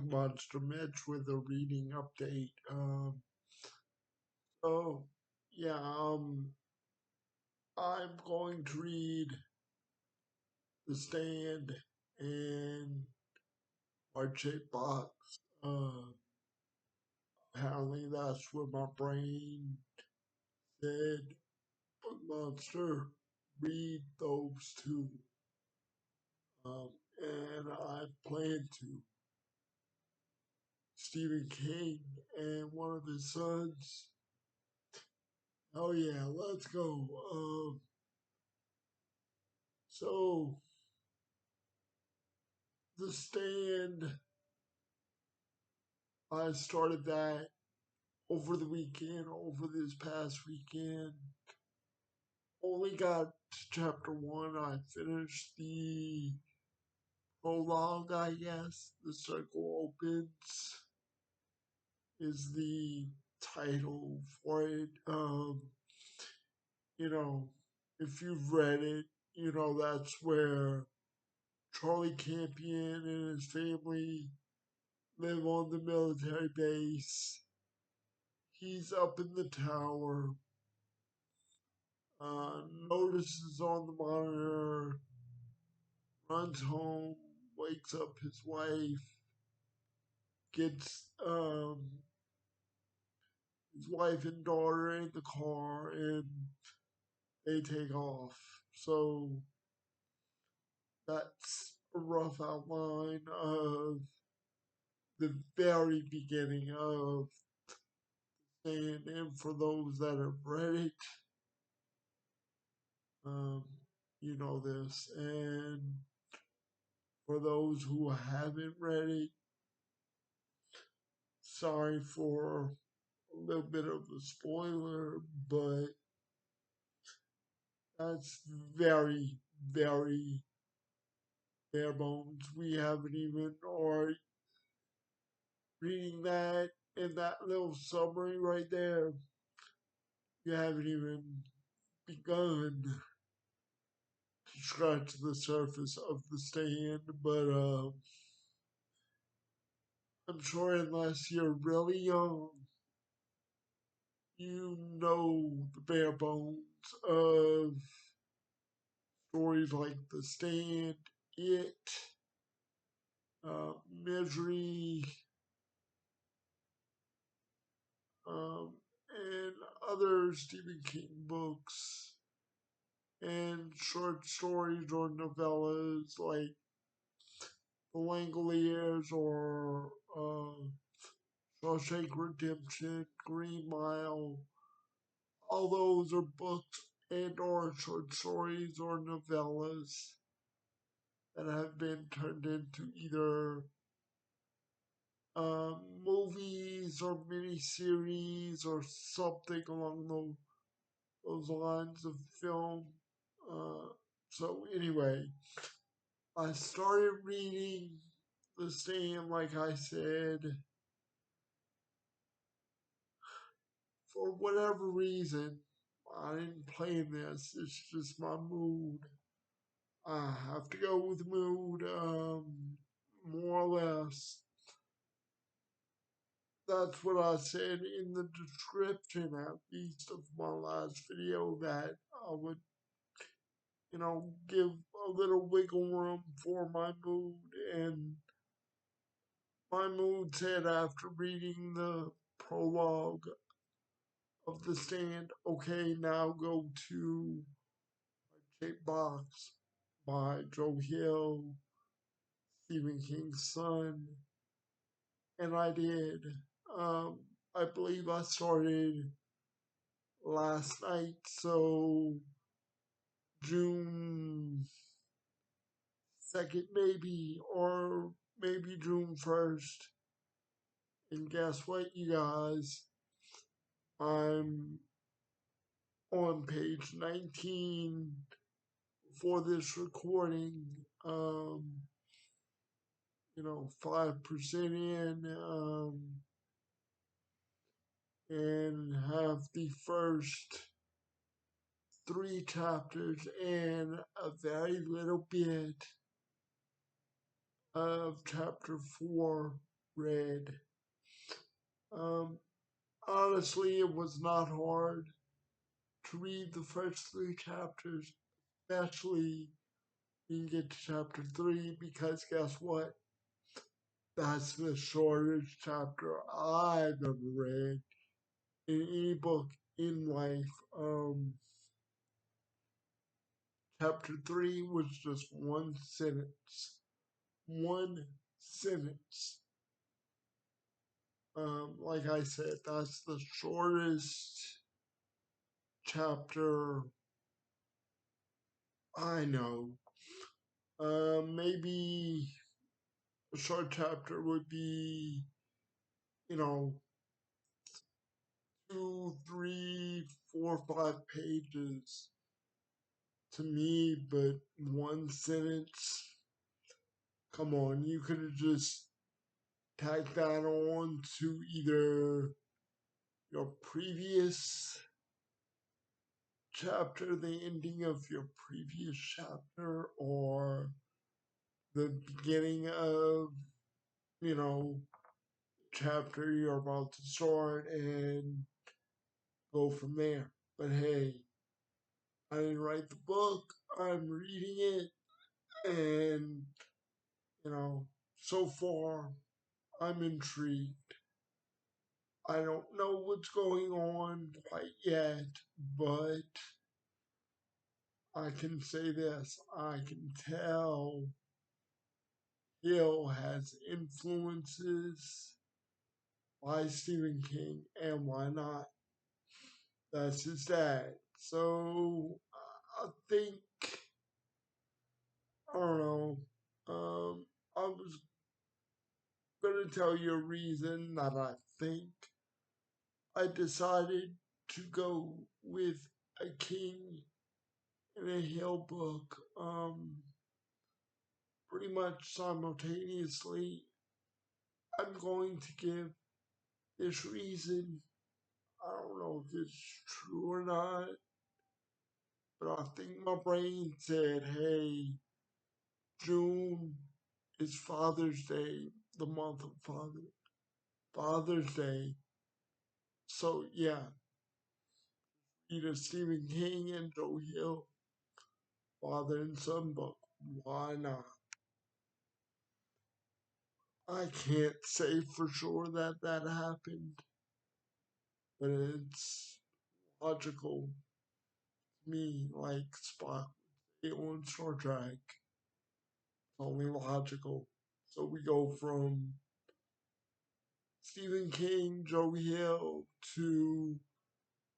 Monster Mitch with a reading update. So yeah, I'm going to read The Stand and Heart-Shaped Box. Apparently that's what my brain said. Book Monster, read those two. And I plan to. Stephen King and one of his sons. Oh yeah, let's go. So The Stand, I started that over the weekend, over this past weekend. Only got to chapter one. I finished the prologue, I guess. The Circle Opens is the title for it. You know, if you've read it, you know that's where Charlie Campion and his family live on the military base. He's up in the tower, notices on the monitor, runs home, wakes up his wife, gets his wife and daughter in the car, and they take off. So that's a rough outline of the very beginning of and for those that have read it, um, you know this, and for those who haven't read it, sorry for a little bit of a spoiler, but that's very, very bare bones. We haven't even, or reading that in that little summary right there, you haven't even begun to scratch the surface of The Stand, but I'm sure unless you're really young, you know the bare bones of stories like The Stand, It, Misery, and other Stephen King books and short stories or novellas like The Langoliers or Shawshank Redemption, Green Mile. All those are books and or short stories or novellas that have been turned into either movies or miniseries or something along those lines of film. Uh, so anyway, I started reading The Stand, like I said, for whatever reason. I didn't plan this. It's just my mood. I have to go with mood, more or less. That's what I said in the description, at least, of my last video, that I would, give a little wiggle room for my mood. And my mood said after reading the prologue of The Stand, okay, now go to Shape Box by Joe Hill, Stephen King's son. And I did. Um, I believe I started last night, so June 2nd, maybe, or maybe June 1st. And guess what, you guys? I'm on page 19 for this recording. 5% in, and have the first three chapters and a very little bit of chapter 4 read. Honestly, it was not hard to read the first three chapters, especially when you get to chapter three, because guess what? That's the shortest chapter I've ever read in any book in life. Chapter three was just one sentence. One sentence. Like I said, that's the shortest chapter I know. Maybe a short chapter would be, you know, 2, 3, 4, 5 pages to me, but one sentence. Come on, you could have just tacked that on to either your previous chapter, the ending of your previous chapter, or the beginning of, you know, chapter you're about to start and go from there. But hey, I didn't write the book, I'm reading it, and, you know, so far I'm intrigued. I don't know what's going on quite yet, but I can say this, I can tell Hill has influences by Stephen King, and why not? That's his dad. So I think, I don't know, I was gonna tell you a reason that I think I decided to go with a King and a Hill book, pretty much simultaneously. I'm going to give this reason. I don't know if it's true or not, but I think my brain said, hey, June is Father's Day, the month of Father's Day. So yeah, either Stephen King and Joe Hill, father and son book. Why not? I can't say for sure that that happened, but it's logical to me, like Spock would say on Star Trek. It's only logical. So we go from Stephen King, Joe Hill to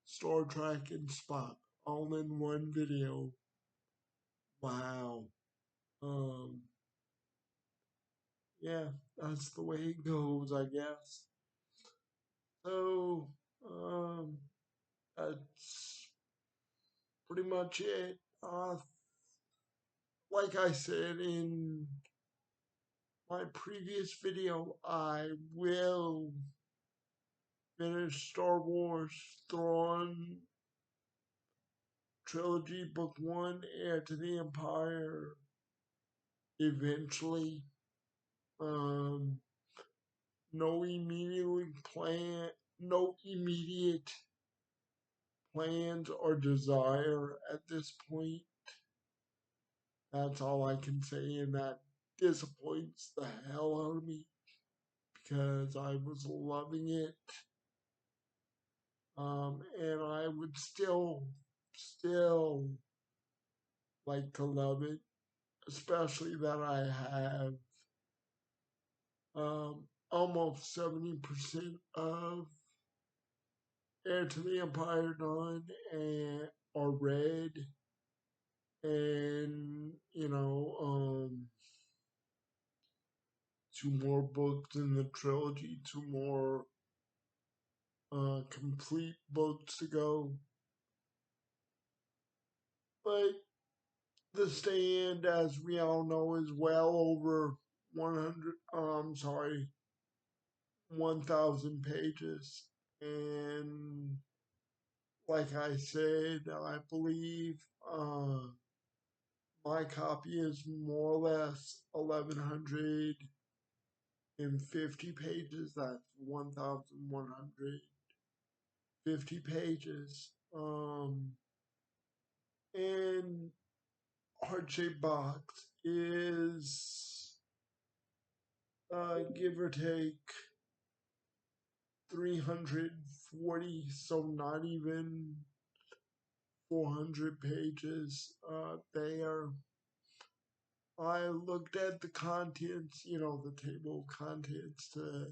Star Trek and Spock all in one video. Wow. Um, yeah, that's the way it goes, I guess. So, that's pretty much it. Like I said in my previous video, I will finish Star Wars Thrawn Trilogy Book 1, Heir to the Empire, eventually. Um, no immediate plans or desire at this point. That's all I can say, and that disappoints the hell out of me because I was loving it. And I would still like to love it, especially that I have almost 70% of Heir to the Empire done and or read, and two more books in the trilogy, two more complete books to go. But The Stand, as we all know, is well over 1,000 pages. And like I said, I believe my copy is more or less 1,100 in 50 pages, that's 1,150 pages. And heart-shaped box is give or take 340, so not even 400 pages there. I looked at the contents, the table of contents to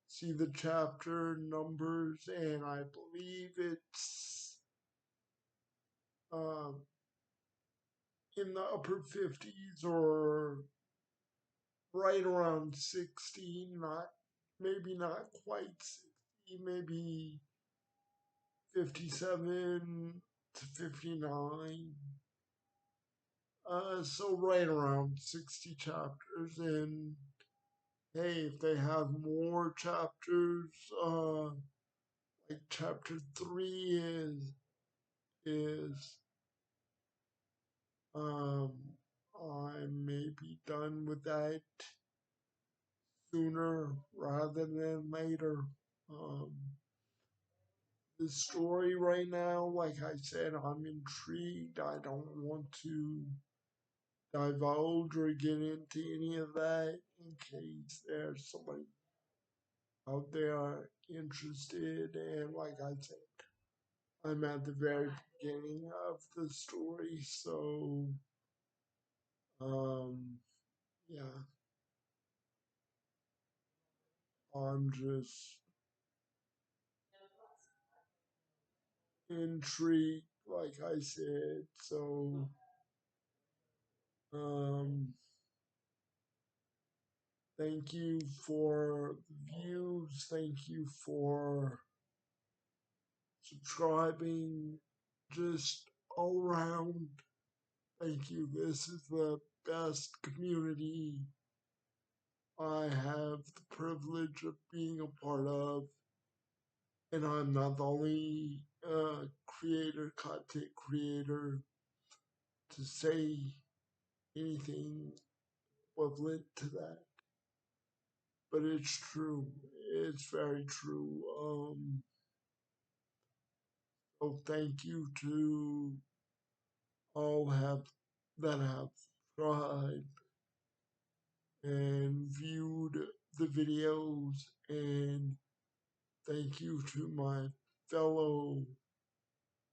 see the chapter numbers, and I believe it's uh, in the upper 50s or right around 60, maybe not quite 60, maybe 57 to 59. So right around 60 chapters, and hey, if they have more chapters, like chapter 3 is I may be done with that sooner rather than later. Um, the story right now, like I said, I'm intrigued. I don't want to divulge or get into any of that in case there's somebody out there interested. And like I said, I'm at the very beginning of the story, so yeah, I'm just intrigued, like I said. So um, thank you for the views. Thank you for subscribing. Just all around, thank you. This is the best community I have the privilege of being a part of. And I'm not the only content creator to say anything equivalent to that. But it's true. It's very true. So thank you to all that have subscribed and viewed the videos, and thank you to my fellow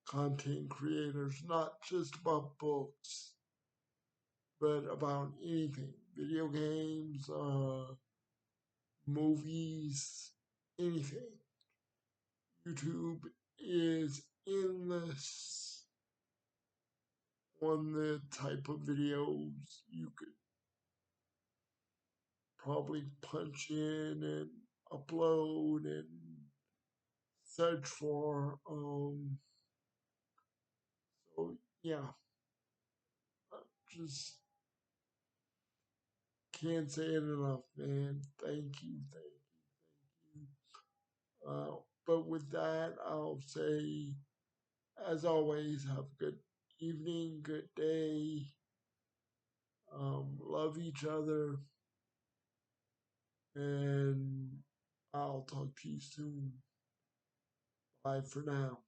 content creators, not just about books, but about anything, video games, movies, anything. YouTube is endless on the type of videos you could probably punch in and upload and search for. So yeah, I just can't say it enough, man. Thank you, thank you, thank you. But with that, I'll say, as always, have a good evening, good day. Love each other, and I'll talk to you soon. Bye for now.